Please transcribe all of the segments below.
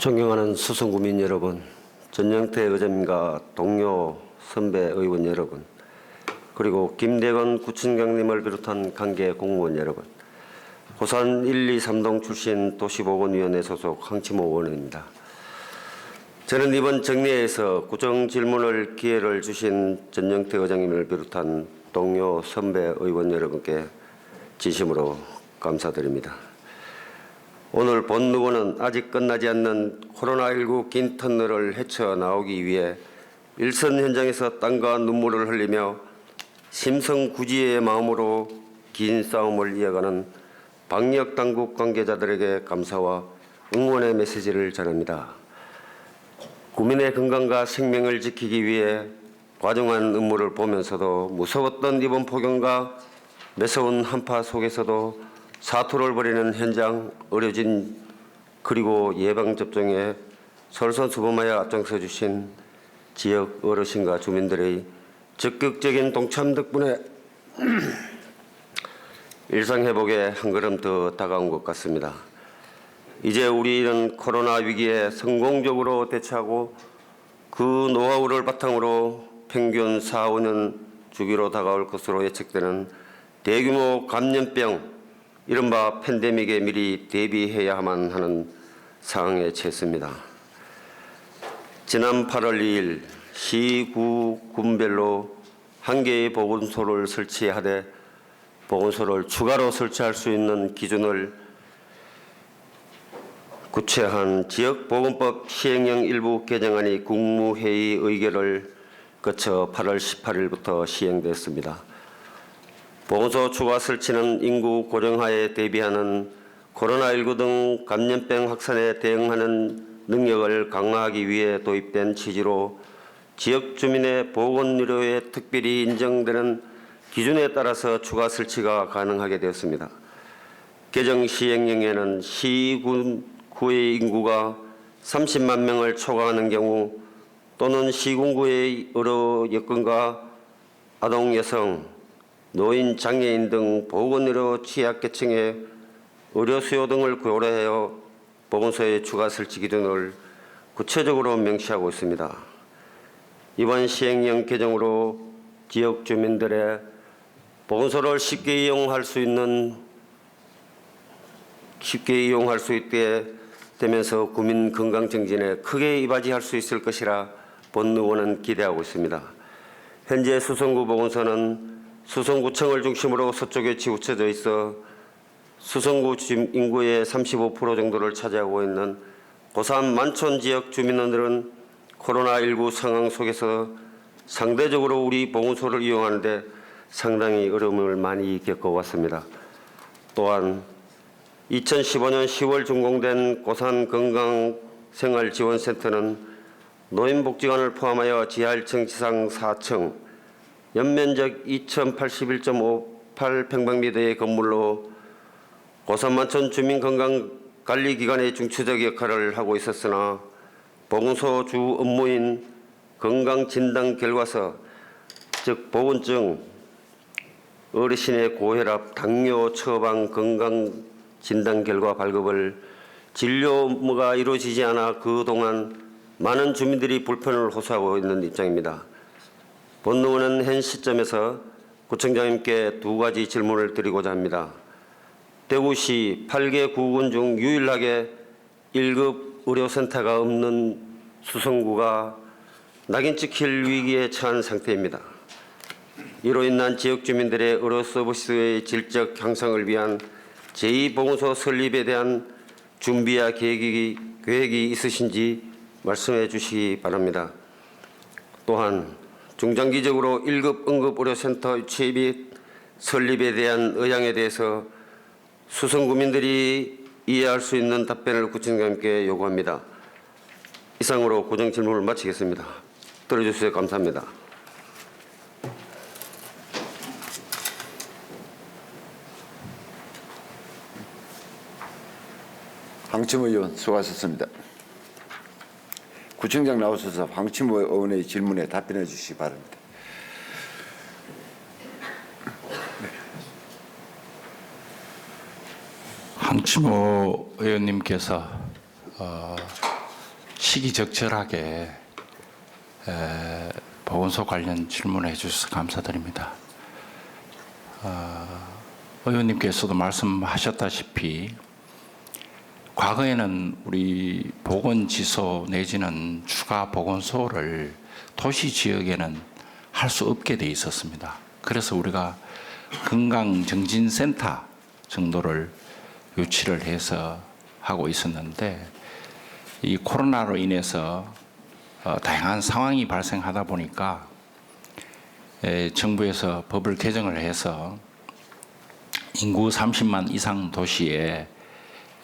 존경하는 수성구민 여러분, 전영태 의장님과 동료 선배 의원 여러분, 그리고 김대건 구청장님을 비롯한 관계 공무원 여러분, 고산 1, 2, 3동 출신 도시보건위원회 소속 황치모 의원입니다. 저는 이번 정례에서 구정 질문을 기회를 주신 전영태 의장님을 비롯한 동료 선배 의원 여러분께 진심으로 감사드립니다. 오늘 본의원은 아직 끝나지 않는 코로나19 긴 터널을 헤쳐나오기 위해 일선 현장에서 땀과 눈물을 흘리며 심성구지의 마음으로 긴 싸움을 이어가는 방역당국 관계자들에게 감사와 응원의 메시지를 전합니다. 국민의 건강과 생명을 지키기 위해 과중한 업무를 보면서도 무서웠던 이번 폭염과 매서운 한파 속에서도 사투를 벌이는 현장, 의료진 그리고 예방접종에 솔선수범하여 앞장서 주신 지역 어르신과 주민들의 적극적인 동참 덕분에 일상회복에 한 걸음 더 다가온 것 같습니다. 이제 우리는 코로나 위기에 성공적으로 대처하고 그 노하우를 바탕으로 평균 4, 5년 주기로 다가올 것으로 예측되는 대규모 감염병, 이른바 팬데믹에 미리 대비해야만 하는 상황에 처했습니다. 지난 8월 2일 시, 구, 군별로 한 개의 보건소를 설치하되 보건소를 추가로 설치할 수 있는 기준을 구체한 지역보건법 시행령 일부 개정안이 국무회의 의결을 거쳐 8월 18일부터 시행됐습니다. 보건소 추가 설치는 인구 고령화에 대비하는 코로나19 등 감염병 확산에 대응하는 능력을 강화하기 위해 도입된 취지로 지역 주민의 보건의료에 특별히 인정되는 기준에 따라서 추가 설치가 가능하게 되었습니다. 개정 시행령에는 시, 구의 인구가 30만 명을 초과하는 경우 또는 시군구의 의료 여건과 아동, 여성, 노인, 장애인 등 보건의료 취약계층의 의료 수요 등을 고려하여 보건소의 추가 설치 기준을 구체적으로 명시하고 있습니다. 이번 시행령 개정으로 지역 주민들의 보건소를 쉽게 이용할 수 있게 되면서 국민 건강 정진에 크게 이바지할 수 있을 것이라 본의원은 기대하고 있습니다. 현재 수성구 보건소는 수성구청을 중심으로 서쪽에 치우쳐져 있어 수성구 인구의 35% 정도를 차지하고 있는 고산 만촌 지역 주민들은 코로나19 상황 속에서 상대적으로 우리 보건소를 이용하는데 상당히 어려움을 많이 겪어왔습니다. 또한 2015년 10월 준공된 고산 건강생활지원센터는 노인복지관을 포함하여 지하 1층, 지상 4층, 연면적 2,081.58평방미터의 건물로 고산만촌 주민건강관리기관의 중추적 역할을 하고 있었으나 보건소 주 업무인 건강진단결과서, 즉 보건증, 어르신의 고혈압, 당뇨, 처방, 건강진단결과 발급을 진료 업무가 이루어지지 않아 그동안 많은 주민들이 불편을 호소하고 있는 입장입니다. 본의원은 현 시점에서 구청장님께 두 가지 질문을 드리고자 합니다. 대구시 8개 구군 중 유일하게 1급 의료센터가 없는 수성구가 낙인 찍힐 위기에 처한 상태입니다. 이로 인한 지역 주민들의 의료 서비스의 질적 향상을 위한 제2보건소 설립에 대한 준비와 계획이 있으신지 말씀해 주시기 바랍니다. 또한 중장기적으로 1급 응급의료센터 유치 및 설립에 대한 의향에 대해서 수성구민들이 이해할 수 있는 답변을 구청장님께 요구합니다. 이상으로 구정 질문을 마치겠습니다. 들어주셔서 감사합니다. 황치모 의원 수고하셨습니다. 구청장 나오셔서 황치모 의원의 질문에 답변해 주시기 바랍니다. 황치모 의원님께서 시기적절하게 보건소 관련 질문해 주셔서 감사드립니다. 의원님께서도 말씀하셨다시피 과거에는 우리 보건지소 내지는 추가 보건소를 도시 지역에는 할 수 없게 돼 있었습니다. 그래서 우리가 건강정진센터 정도를 유치를 해서 하고 있었는데 이 코로나로 인해서 다양한 상황이 발생하다 보니까 정부에서 법을 개정을 해서 인구 30만 이상 도시에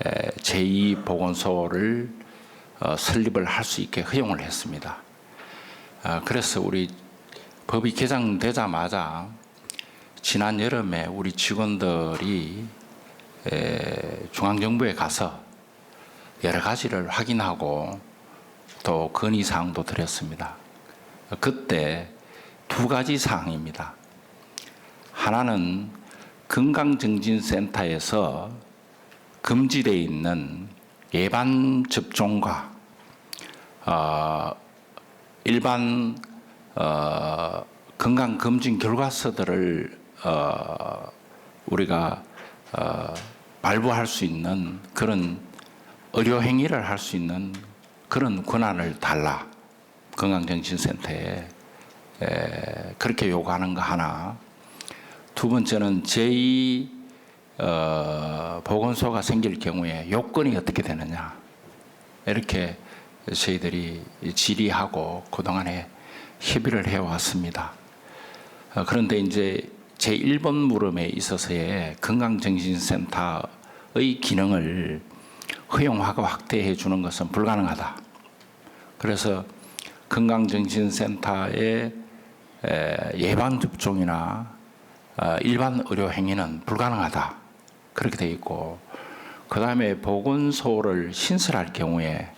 제2보건소를 설립을 할 수 있게 허용을 했습니다. 그래서 우리 법이 개정되자마자 지난 여름에 우리 직원들이 중앙정부에 가서 여러 가지를 확인하고 또 건의사항도 드렸습니다. 그때 두 가지 사항입니다. 하나는 건강정진센터에서 금지되어 있는 예방 접종과 일반 건강검진 결과서들을 우리가 발부할 수 있는 그런 의료 행위를 할 수 있는 그런 권한을 달라. 건강정진센터에 그렇게 요구하는 거 하나. 두 번째는 제2 보건소가 생길 경우에 요건이 어떻게 되느냐. 이렇게 저희들이 질의하고 그동안에 협의를 해왔습니다. 그런데 이제 제1번 물음에 있어서의 건강정진센터의 기능을 허용하고 확대해 주는 것은 불가능하다. 그래서 건강정진센터의 예방접종이나 일반 의료 행위는 불가능하다. 그렇게 되어 있고, 그 다음에 보건소를 신설할 경우에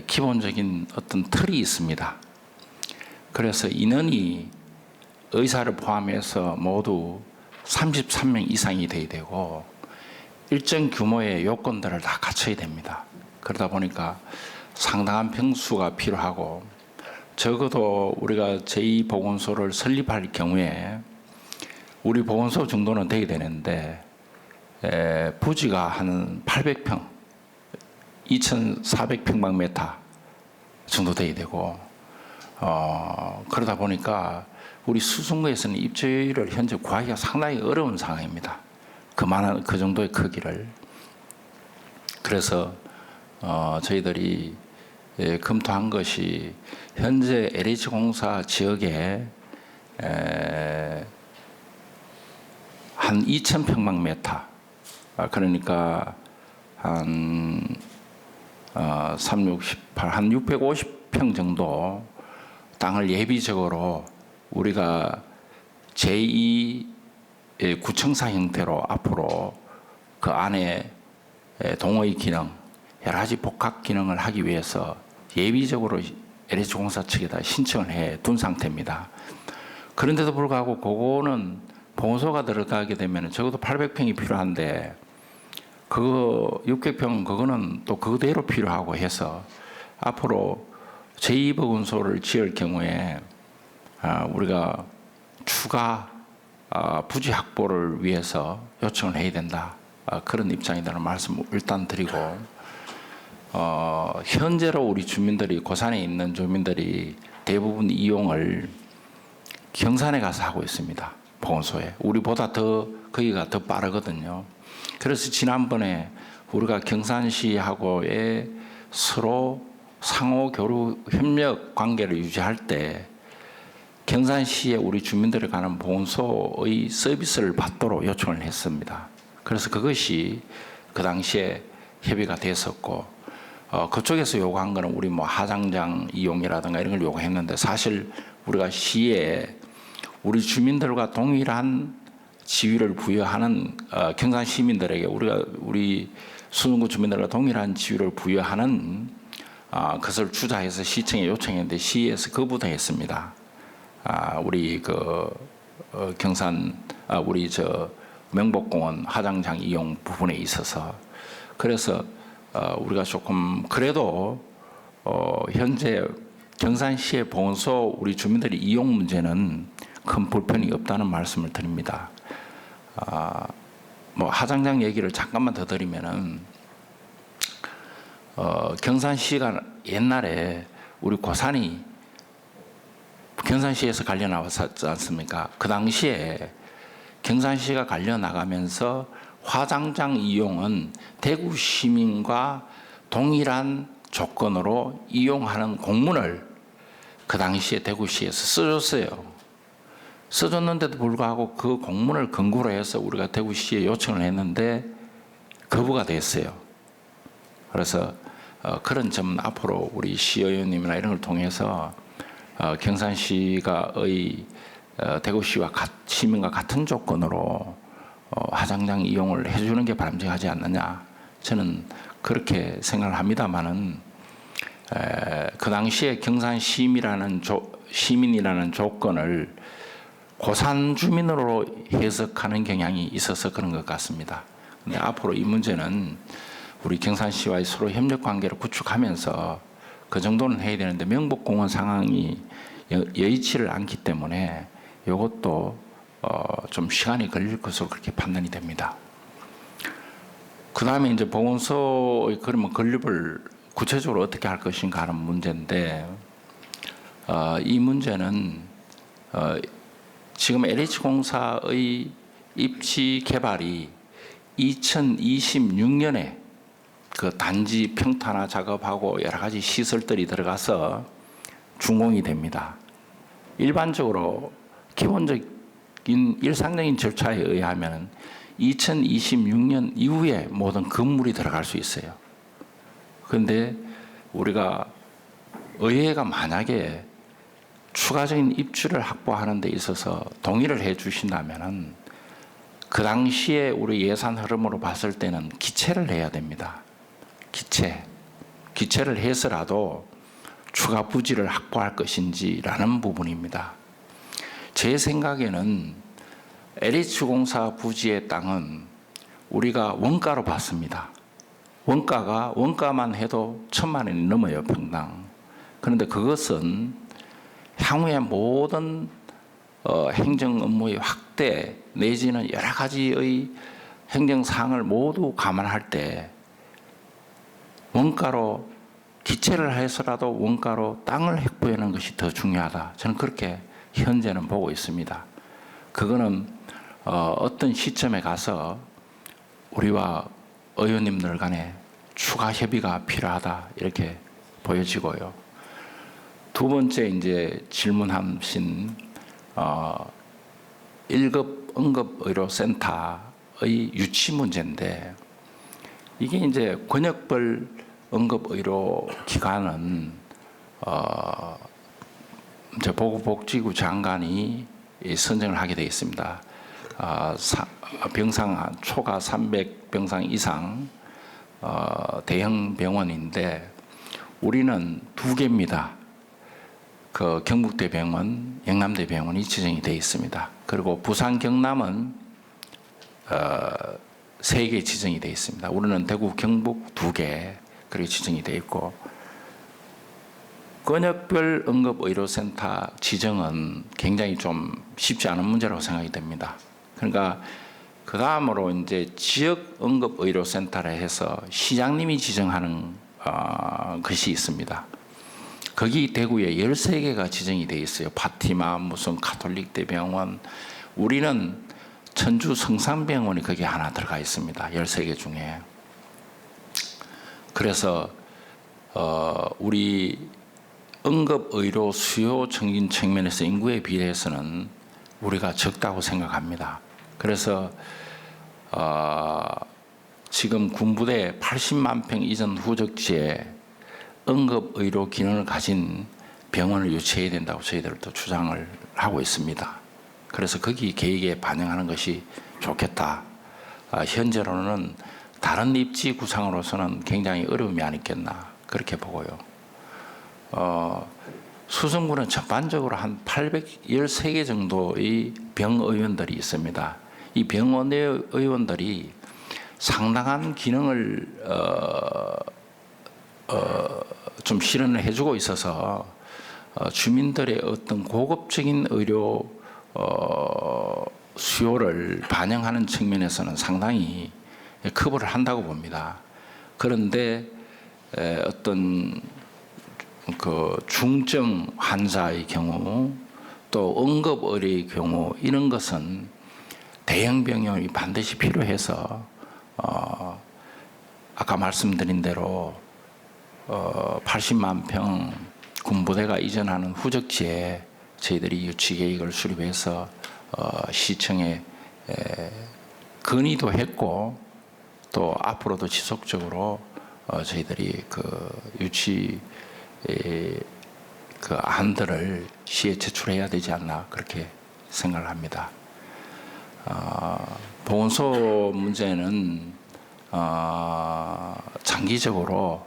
기본적인 어떤 틀이 있습니다. 그래서 인원이 의사를 포함해서 모두 33명 이상이 돼야 되고 일정 규모의 요건들을 다 갖춰야 됩니다. 그러다 보니까 상당한 평수가 필요하고 적어도 우리가 제2보건소를 설립할 경우에 우리 보건소 정도는 되게 되는데 부지가 한 800평, 2,400평방미터 정도 돼야 되고 그러다 보니까 우리 수성구에서는 입주를 현재 구하기가 상당히 어려운 상황입니다. 그 정도의 크기를. 그래서 저희들이 검토한 것이 현재 LH공사 지역에 한 2,000평방미터, 그러니까 한 368, 한 650평 정도 땅을 예비적으로 우리가 제2 구청사 형태로 앞으로 그 안에 동의 기능, 여러 가지 복합 기능을 하기 위해서 예비적으로 LH공사 측에다 신청을 해 둔 상태입니다. 그런데도 불구하고 그거는 보건소가 들어가게 되면 적어도 800평이 필요한데 그거 600평 그거는 또 그대로 필요하고 해서 앞으로 제2보건소를 지을 경우에 우리가 추가 부지 확보를 위해서 요청을 해야 된다. 그런 입장이라는 말씀을 일단 드리고 현재로 우리 주민들이 고산에 있는 주민들이 대부분 이용을 경산에 가서 하고 있습니다. 보건소에. 우리보다 더 거기가 더 빠르거든요. 그래서 지난번에 우리가 경산시하고의 서로 상호 교류 협력 관계를 유지할 때 경산시에 우리 주민들이 가는 보건소의 서비스를 받도록 요청을 했습니다. 그래서 그것이 그 당시에 협의가 됐었고 그쪽에서 요구한 거는 우리 뭐 하장장 이용이라든가 이런 걸 요구했는데 사실 우리가 시에 우리 주민들과 동일한 지위를 부여하는 경산 시민들에게 우리 수성구 주민들과 동일한 지위를 부여하는 그것을 주자해서 시청에 요청했는데 시에서 거부당했습니다. 우리 경산 우리 명복공원 하장장 이용 부분에 있어서 그래서 우리가 조금 그래도 현재 경산시의 보건소 우리 주민들이 이용 문제는 큰 불편이 없다는 말씀을 드립니다. 뭐 하장장 얘기를 잠깐만 더 드리면은 경산시가 옛날에 우리 고산이 경산시에서 갈려 나왔지 않습니까? 그 당시에 경산시가 갈려 나가면서 화장장 이용은 대구 시민과 동일한 조건으로 이용하는 공문을 그 당시에 대구시에서 써줬어요. 써줬는데도 불구하고 그 공문을 근거로 해서 우리가 대구시에 요청을 했는데 거부가 됐어요. 그래서 그런 점 앞으로 우리 시의원님이나 이런 걸 통해서 경산시가의 대구시와 시민과 같은 조건으로 화장장 이용을 해주는 게 바람직하지 않느냐, 저는 그렇게 생각을 합니다만은 그 당시에 경산 시민이라는 조건을 고산 주민으로 해석하는 경향이 있어서 그런 것 같습니다. 근데 앞으로 이 문제는 우리 경산시와의 서로 협력 관계를 구축하면서 그 정도는 해야 되는데 명복공원 상황이 여의치를 않기 때문에 이것도 좀 시간이 걸릴 것으로 그렇게 판단이 됩니다. 그 다음에 이제 보건소의 그러면 건립을 구체적으로 어떻게 할 것인가 하는 문제인데, 이 문제는 지금 LH공사의 입지 개발이 2026년에 그 단지 평탄화 작업하고 여러 가지 시설들이 들어가서 준공이 됩니다. 일반적으로 기본적인 일상적인 절차에 의하면 2026년 이후에 모든 건물이 들어갈 수 있어요. 그런데 우리가 의회가 만약에 추가적인 입주를 확보하는 데 있어서 동의를 해 주신다면은 그 당시에 우리 예산 흐름으로 봤을 때는 기체를 해야 됩니다. 기체를 해서라도 추가 부지를 확보할 것인지라는 부분입니다. 제 생각에는 LH공사 부지의 땅은 우리가 원가로 봤습니다. 원가만 해도 1,000만 원이 넘어요, 평당. 그런데 그것은 향후에 모든 행정 업무의 확대 내지는 여러 가지의 행정 사항을 모두 감안할 때 원가로 기체를 해서라도 원가로 땅을 확보하는 것이 더 중요하다. 저는 그렇게 현재는 보고 있습니다. 그거는 어떤 시점에 가서 우리와 의원님들 간에 추가 협의가 필요하다 이렇게 보여지고요. 두 번째 이제 질문하신 1급 응급의료센터의 유치 문제인데, 이게 이제 권역별 응급의료 기관은 이제 보건복지부 장관이 선정을 하게 되어 있습니다. 병상 초과 300병상 이상 대형 병원인데 우리는 2개입니다. 그 경북대병원, 영남대병원이 지정이 되어 있습니다. 그리고 부산, 경남은 3개 지정이 되어 있습니다. 우리는 대구, 경북 2개 그렇게 지정이 되어 있고, 권역별 응급의료센터 지정은 굉장히 좀 쉽지 않은 문제라고 생각이 됩니다. 그러니까 그 다음으로 이제 지역 응급의료센터를 해서 시장님이 지정하는 것이 있습니다. 거기 대구에 13개가 지정이 되어 있어요. 파티마, 무슨 가톨릭대병원. 우리는 천주 성산병원이 거기 하나 들어가 있습니다. 13개 중에. 그래서 우리 응급의료 수요 증진 측면에서 인구에 비례해서는 우리가 적다고 생각합니다. 그래서 지금 군부대 80만 평 이전 후적지에 응급의료 기능을 가진 병원을 유치해야 된다고 저희들도 주장을 하고 있습니다. 그래서 거기 계획에 반영하는 것이 좋겠다. 현재로는 다른 입지 구상으로서는 굉장히 어려움이 아니겠나 그렇게 보고요. 수성구는 전반적으로 한 813개 정도의 병의원들이 있습니다. 이 병원의 의원들이 상당한 기능을 좀 실현을 해주고 있어서 주민들의 어떤 고급적인 의료 수요를 반영하는 측면에서는 상당히 커버를 한다고 봅니다. 그런데 어떤 그 중증 환자의 경우 또 응급 의료의 경우 이런 것은 대형 병원이 반드시 필요해서 아까 말씀드린 대로 80만 평 군부대가 이전하는 후적지에 저희들이 유치 계획을 수립해서 시청에 건의도 했고 또 앞으로도 지속적으로 저희들이 그 유치 그 안들을 시에 제출해야 되지 않나 그렇게 생각을 합니다. 보건소 문제는 장기적으로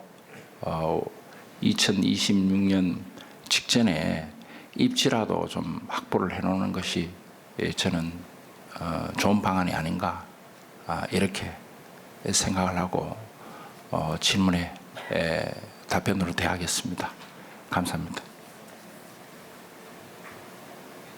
2026년 직전에 입지라도 좀 확보를 해놓는 것이 저는 좋은 방안이 아닌가 이렇게 생각을 하고 질문에 답변으로 대하겠습니다. 감사합니다.